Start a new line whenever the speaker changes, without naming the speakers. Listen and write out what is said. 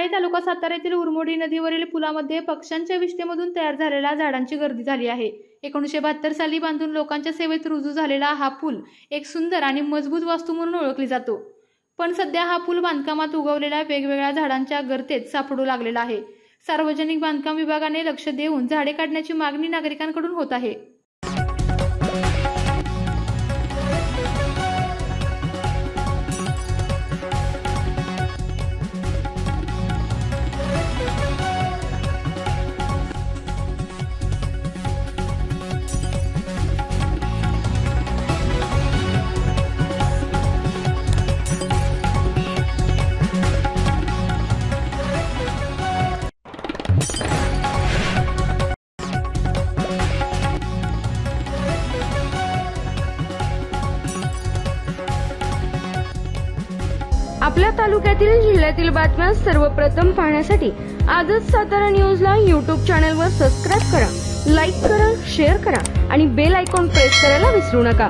सकाळी तालुका सातारा येथील उरमोडी नदीवरील पुलामध्ये पक्ष्यांच्या विष्ठेमधून तयार झालेल्या झाडांची गर्दी झाली आहे। 1972 साली बांधून लोकांच्या सेवेत रुजू झालेला हा पूल एक सुंदर आणि मजबूत वास्तू म्हणून ओळखली जातो। पण सध्या हा पूल बांधकामात उगवलेल्या वेगवेगळ्या झाडांच्या गर्तेत सापडू लागलेला आहे। सार्वजनिक बांधकाम विभागाने लक्ष देऊन झाडे काढण्याची मागणी नागरिकांकडून होत आहे।
आपल्या तालुक्यातील जिल्ह्यातील बातम्या सर्वप्रथम पाहण्यासाठी आजच सातारा न्यूजला YouTube चॅनलवर सबस्क्राइब करा, लाईक करा, शेअर करा आणि बेल आयकॉन प्रेस करायला विसरू नका।